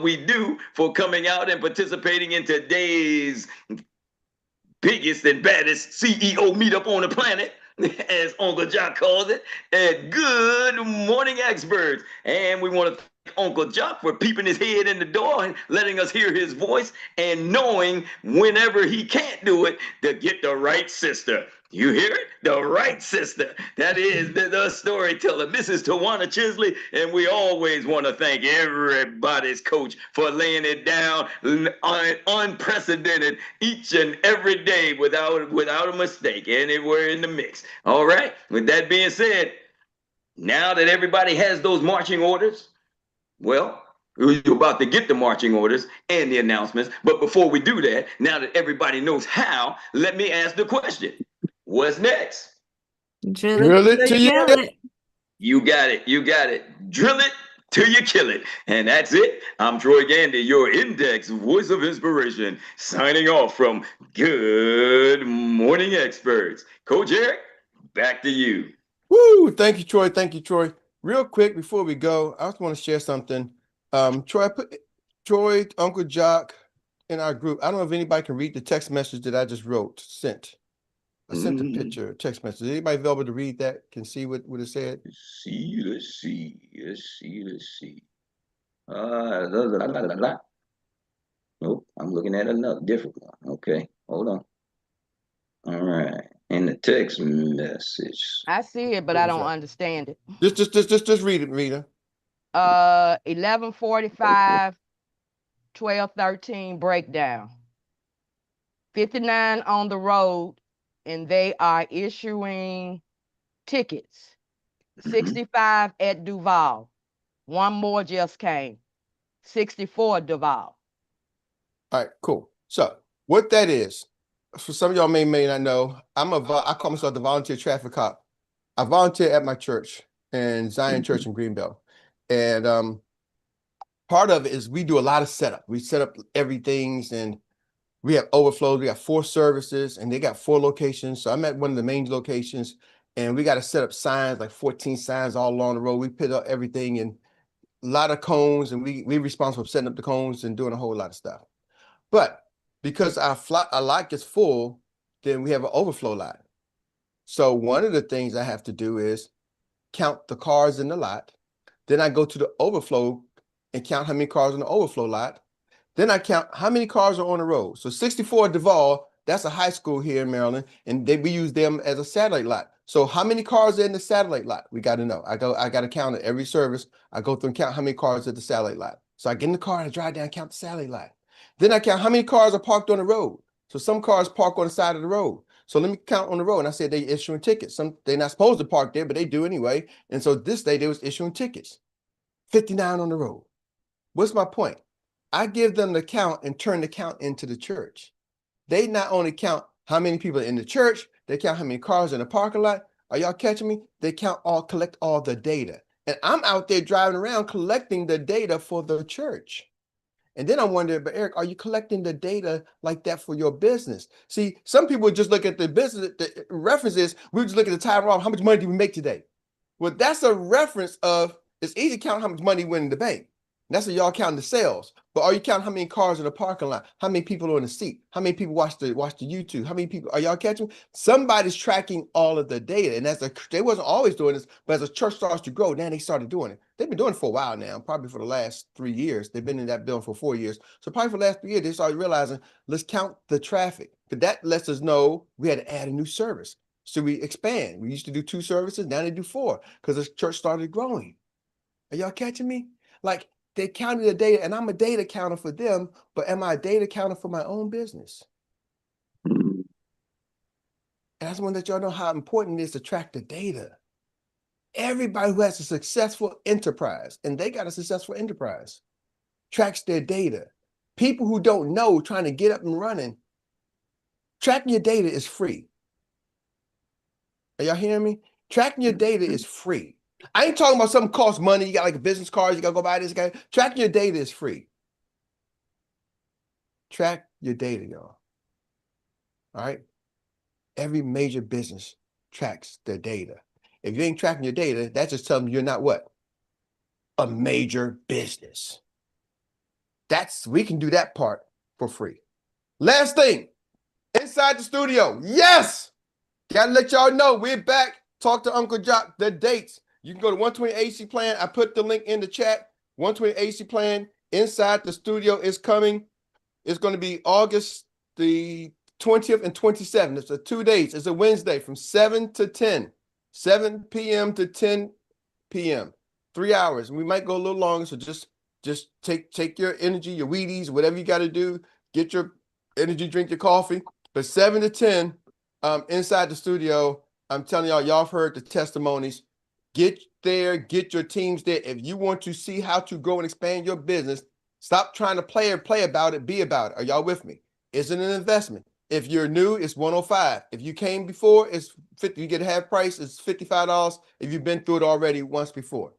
we do, for coming out and participating in today's biggest and baddest CEO meetup on the planet, as Uncle Jock calls it, and Good Morning Experts. And we want to thank Uncle Jock for peeping his head in the door and letting us hear his voice and knowing whenever he can't do it to get the right sister. You hear it? The right sister. That is the storyteller. This is Tawana Chisley, and we always want to thank everybody's coach for laying it down unprecedented each and every day without a mistake anywhere in the mix. All right. With that being said, now that everybody has those marching orders, well, we're about to get the marching orders and the announcements. But before we do that, now that everybody knows how, let me ask the question. What's next? Drill it till you kill it. You got it. You got it. Drill it till you kill it. And that's it. I'm Troy Gandy, your index voice of inspiration, signing off from Good Morning Experts. Coach Erik, back to you. Woo! Thank you, Troy. Thank you, Troy. Real quick before we go, I just want to share something. Troy, I put Troy, Uncle Jock in our group. I don't know if anybody can read the text message that I just sent. I sent a picture, text message. Is anybody available to read that? Can see what it said? Let's see. Nope, I'm looking at another different one. Okay, hold on. All right, in the text message. I see it, but I don't understand it. Just read it, Rita. 11:45, 12:13 breakdown. 59 on the road, and they are issuing tickets. 65 at Duval. One more just came. 64 Duval. All right, cool. So what that is, for some of y'all may not know, I call myself the volunteer traffic cop. I volunteer at my church in Zion Church in Greenbelt. And part of it is we do a lot of setup. We set up everything, and we have overflows. We got 4 services, and they got 4 locations. So I'm at one of the main locations, and we got to set up signs, like 14 signs all along the road. We put up everything, and a lot of cones, and we're responsible for setting up the cones and doing a whole lot of stuff. But because our lot gets full, then we have an overflow lot. So one of the things I have to do is count the cars in the lot. Then I go to the overflow and count how many cars in the overflow lot. Then I count how many cars are on the road. So 64 Duval, that's a high school here in Maryland, and we use them as a satellite lot. So how many cars are in the satellite lot? We got to know. I got to count it every service. I go through and count how many cars are at the satellite lot. So I get in the car and I drive down and count the satellite lot. Then I count how many cars are parked on the road. So some cars park on the side of the road. So let me count on the road. And I said they issuing tickets. They're not supposed to park there, but they do anyway. And so this day they was issuing tickets. 59 on the road. What's my point? I give them the count and turn the count into the church. They not only count how many people are in the church, they count how many cars in the parking lot. Are y'all catching me? They collect all the data. And I'm out there driving around collecting the data for the church. And then I'm wondering, but Erik, are you collecting the data like that for your business? See, some people just look at the business, the references. We just look at the time, how much money did we make today? Well, that's a reference of, it's easy to count how much money went in the bank. That's what y'all counting the sales. But are you counting how many cars in the parking lot? How many people are in the seat? How many people watch the YouTube? How many people are y'all catching? Somebody's tracking all of the data. And they wasn't always doing this, but as a church starts to grow, now they started doing it. They've been doing it for a while now, probably for the last 3 years. They've been in that building for 4 years. So probably for the last 3 years, they started realizing, let's count the traffic. But that lets us know we had to add a new service. So we expand. We used to do 2 services, now they do 4 because the church started growing. Are y'all catching me? Like, they counted the data, and I'm a data counter for them, but am I a data counter for my own business? And I just want to let y'all know how important it is to track the data. Everybody who has a successful enterprise, and they got a successful enterprise, tracks their data. People who don't know, trying to get up and running, tracking your data is free. Are y'all hearing me? Tracking your data is free. I ain't talking about something costs money. You got like a business card, you got to go buy this guy. Tracking your data is free. Track your data, y'all. All right? Every major business tracks their data. If you ain't tracking your data, that's just telling you you're not what? A major business. We can do that part for free. Last thing, inside the studio. Yes! Gotta let y'all know we're back. Talk to Uncle Jock, the dates. You can go to 120 AC Plan. I put the link in the chat. 120 AC Plan inside the studio is coming. It's going to be August the 20th and 27th. It's a 2 days. It's a Wednesday from 7 to 10. 7 p.m. to 10 p.m. 3 hours. And we might go a little longer, so just take your energy, your Wheaties, whatever you got to do. Get your energy drink, your coffee. But 7 to 10 inside the studio. I'm telling y'all, y'all have heard the testimonies. Get there, get your teams there. If you want to see how to grow and expand your business, stop trying to play about it, be about it. Are y'all with me? It's an investment. If you're new, it's 105. If you came before, it's 50. You get half price, it's $55 if you've been through it already once before.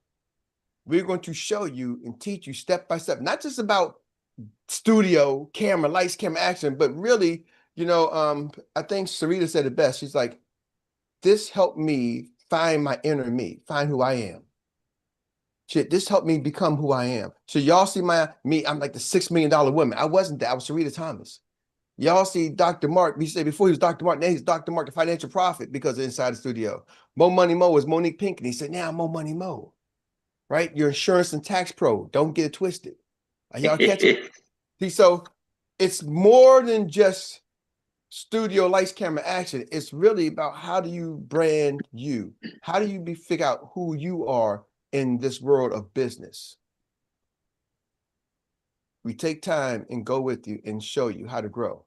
We're going to show you and teach you step by step, not just about studio, camera, lights, camera, action, but really, I think Sarita said it best. She's like, this helped me find my inner me, find who I am. Shit, this helped me become who I am. So y'all see me, I'm like the $6 million woman. I wasn't that, I was Sarita Thomas. Y'all see Dr. Mark, we said before he was Dr. Mark, now he's Dr. Mark, the financial prophet, because of Inside the Studio. Mo Money Mo is Monique Pink, and he said, now Mo Money Mo, right? Your insurance and tax pro, don't get it twisted. Are y'all catching? See, so it's more than just studio, lights, camera, action. It's really about how do you brand you? How do you figure out who you are in this world of business? We take time and go with you and show you how to grow.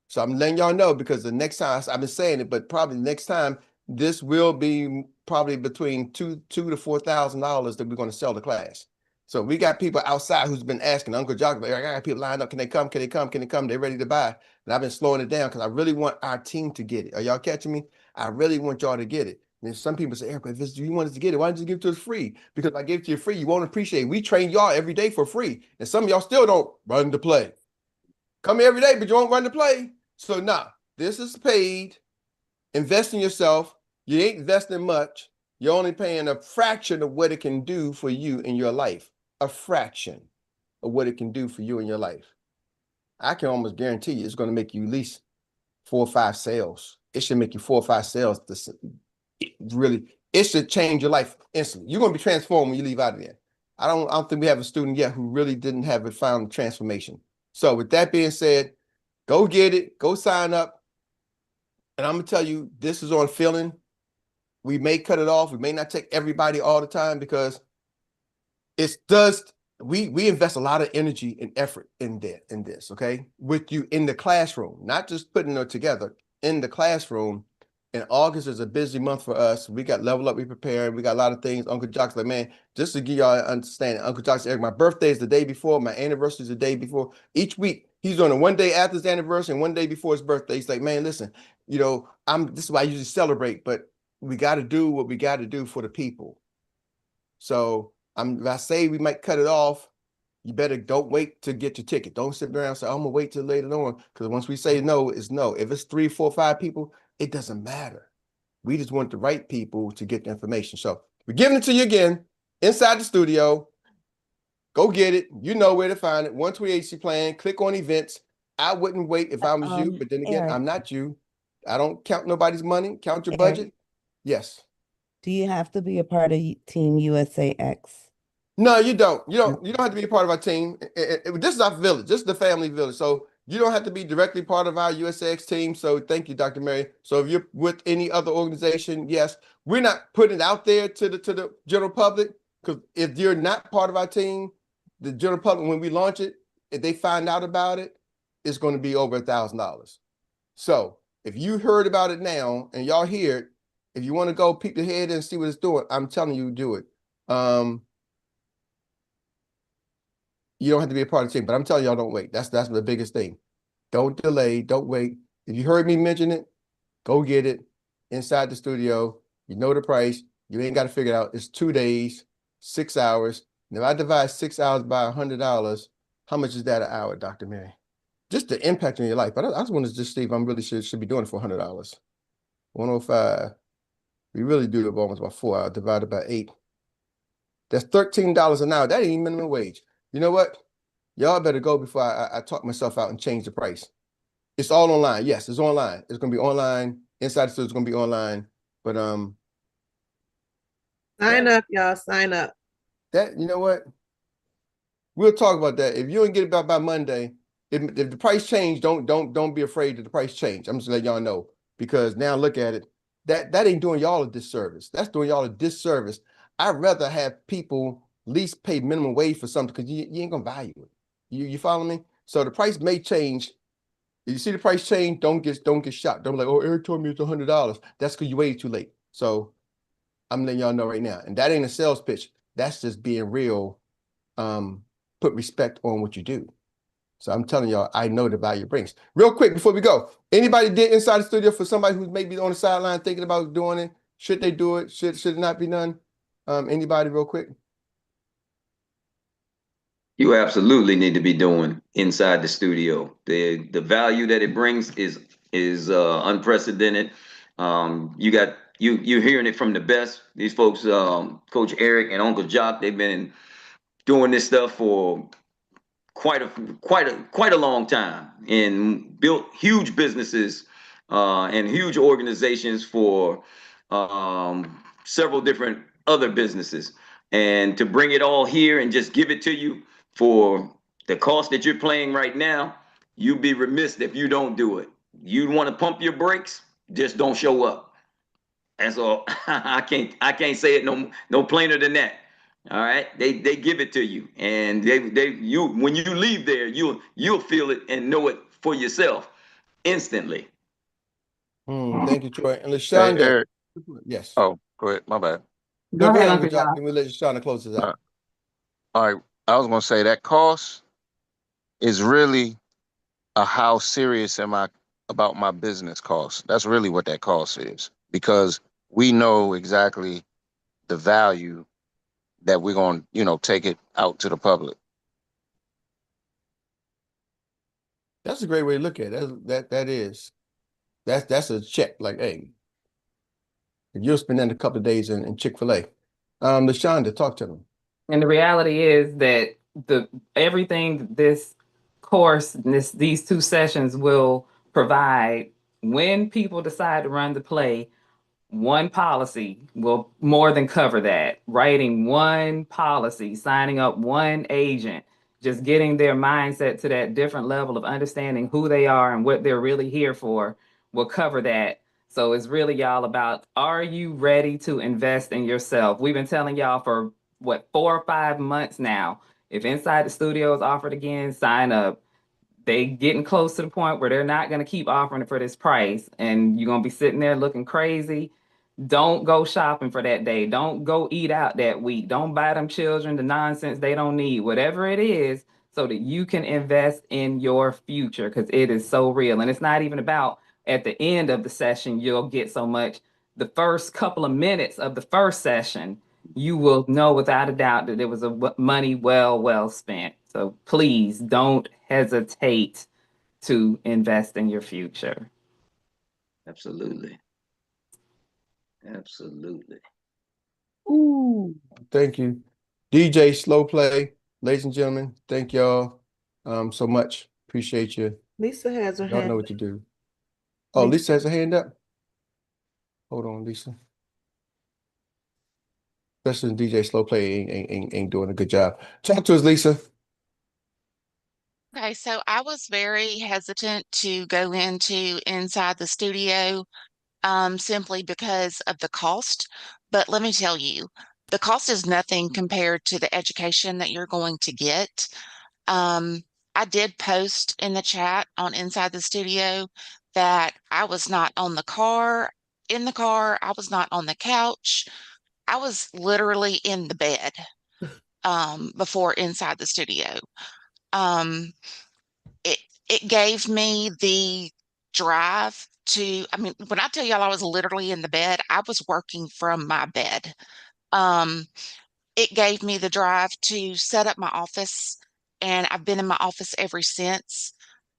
So I'm letting y'all know, because the next time, I've been saying it, but probably the next time, this will be probably between $2,000 to $4,000 that we're going to sell the class. So we got people outside who's been asking, Uncle Jock, I got people lined up. Can they come? Can they come? Can they come? They're ready to buy. And I've been slowing it down because I really want our team to get it. Are y'all catching me? I really want y'all to get it. And some people say, Eric, if you want us to get it, why don't you give it to us free? Because if I give it to you free, you won't appreciate it. We train y'all every day for free. And some of y'all still don't run the play. Come here every day, but you won't run the play. So nah, this is paid. Invest in yourself. You ain't investing much. You're only paying a fraction of what it can do for you in your life. A fraction of what it can do for you in your life. I can almost guarantee you it's going to make you at least 4 or 5 sales. It should make you 4 or 5 sales. It should change your life instantly. You're going to be transformed when you leave out of there. I don't think we have a student yet who really didn't have it found transformation. So with that being said, go get it, go sign up. And I'm gonna tell you, this is on feeling. We may cut it off. We may not take everybody all the time, because we invest a lot of energy and effort in this, okay? With you in the classroom, not just putting it together, in the classroom. And August is a busy month for us. We got Level Up, we preparing. We got a lot of things. Uncle Jock's like, man, just to give y'all an understanding, Uncle Jock's, Eric, my birthday is the day before, my anniversary is the day before. Each week, he's on a one day after his anniversary and one day before his birthday. He's like, man, listen, this is why I usually celebrate, but we got to do what we got to do for the people. So if I say we might cut it off, you better don't wait to get your ticket. Don't sit around and say, I'm gonna wait till later on. Because once we say no, it's no. If it's 3, 4, 5 people, it doesn't matter. We just want the right people to get the information. So we're giving it to you again, Inside the Studio. Go get it. You know where to find it. 120 AC plan. Click on events. I wouldn't wait if I was you, but then again, Eric, I'm not you. I don't count nobody's money. Count your Eric, budget. Yes. do you have to be a part of Team USAX? No, you don't. You don't have to be a part of our team. This is our village. This is the family village. So you don't have to be directly part of our USAX team. So thank you, Dr. Mary. So if you're with any other organization, yes, we're not putting it out there to the general public, because if you're not part of our team, the general public, when we launch it, if they find out about it, it's going to be over $1,000. So if you heard about it now and y'all hear it, if you want to go peek the head and see what it's doing, I'm telling you, do it. You don't have to be a part of the team, but I'm telling y'all, don't wait. That's the biggest thing. Don't delay. Don't wait. If you heard me mention it, go get it. Inside the Studio. You know the price. You ain't got to figure it out. It's 2 days, 6 hours. And if I divide 6 hours by $100, how much is that an hour, Dr. Mary? Just the impact on your life. But I just want to just see if I'm really should be doing it for $100. 105. We really do it almost about 4 hours divided by 8. That's $13 an hour. That ain't minimum wage. You know what? Y'all better go before I talk myself out and change the price. It's all online. Yes, it's online. It's going to be online. Inside the Studio is going to be online. But sign up, y'all. Sign up. That, you know what? We'll talk about that. If you don't get it by Monday, if the price change, don't be afraid that the price change. I'm just letting y'all know, because now look at it. That ain't doing y'all a disservice. That's doing y'all a disservice. I'd rather have people at least pay minimum wage for something, because you ain't gonna value it. You follow me? So the price may change. If you see the price change, don't get shocked. Don't be like, oh, Eric told me it's $100. That's because you waited too late. So I'm letting y'all know right now. And that ain't a sales pitch. That's just being real. Put respect on what you do. So I'm telling y'all, I know the value it brings. Real quick before we go, anybody did inside the studio for somebody who's maybe on the sideline thinking about doing it? Should they do it? Should it not be done? Anybody real quick? You absolutely need to be doing inside the studio. The value that it brings is unprecedented. You're hearing it from the best. These folks, Coach Erik and Uncle Jock, they've been doing this stuff for quite a long time and built huge businesses and huge organizations for several different other businesses. And to bring it all here and just give it to you for the cost that you're paying right now, you'd be remiss if you don't do it. You want to pump your brakes, just don't show up. That's all. I can't say it no plainer than that. All right, they give it to you, and you when you leave there, you'll feel it and know it for yourself instantly. Thank you, Troy. And Hey, LaShonda. Eric. Yes. Oh, go ahead. My bad. Go ahead, Uncle Jock. Jock. Then we'll let LaShonda close this out. All right. I was gonna say that cost is really how serious am I about my business cost. That's really what that cost is, because we know exactly the value that we're going to, take it out to the public. That's a great way to look at it. That's a check. Like, hey, you'll spend that a couple of days in Chick-fil-A. LaShonda, talk to them. And the reality is that everything this course, these 2 sessions will provide, when people decide to run the play, one policy will more than cover that. Writing one policy, signing up one agent, just getting their mindset to that different level of understanding who they are and what they're really here for will cover that. So it's really all about, are you ready to invest in yourself? We've been telling y'all for 4 or 5 months now. If Inside the Studio is offered again, sign up. They getting close to the point where they're not going to keep offering it for this price, and you're going to be sitting there looking crazy. Don't go shopping for that day. Don't go eat out that week. Don't buy them children the nonsense they don't need, whatever it is, so that you can invest in your future, because it is so real. And it's not even about at the end of the session, you'll get so much. The first couple of minutes of the first session, you will know without a doubt that it was a money well spent. So please don't hesitate to invest in your future. Absolutely. Absolutely. Ooh, thank you. DJ Slow Play, ladies and gentlemen, thank y'all so much. Appreciate you. Lisa has her Y'all hand know what to do. Oh, Lisa has a hand up. Hold on, Lisa. Especially DJ Slow Play ain't doing a good job. Talk to us, Lisa. Okay, so I was very hesitant to go into Inside the Studio simply because of the cost. But let me tell you, the cost is nothing compared to the education that you're going to get. I did post in the chat on Inside the Studio that I was not in the car, I was not on the couch. I was literally in the bed before Inside the Studio. It gave me the drive to, I mean, when I tell y'all I was literally in the bed, I was working from my bed. It gave me the drive to set up my office, and I've been in my office ever since.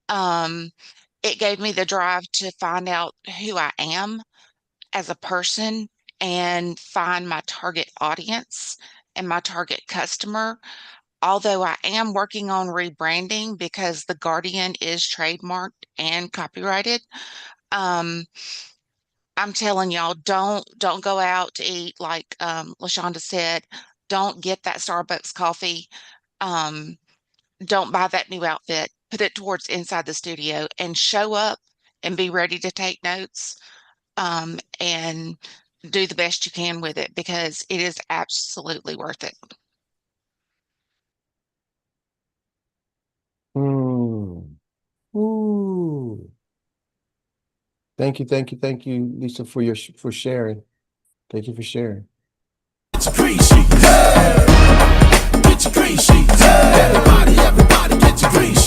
It gave me the drive to find out who I am as a person and find my target audience and my target customer. Although I am working on rebranding because the Guardian is trademarked and copyrighted. I'm telling y'all, don't go out to eat like LaShonda said. Don't get that Starbucks coffee. Don't buy that new outfit. Put it towards Inside the Studio and show up and be ready to take notes and do the best you can with it, because it is absolutely worth it. Ooh. Thank you, Lisa, for sharing. Thank you for sharing. It's a green sheet. Get your green sheet. Everybody get your green sheet.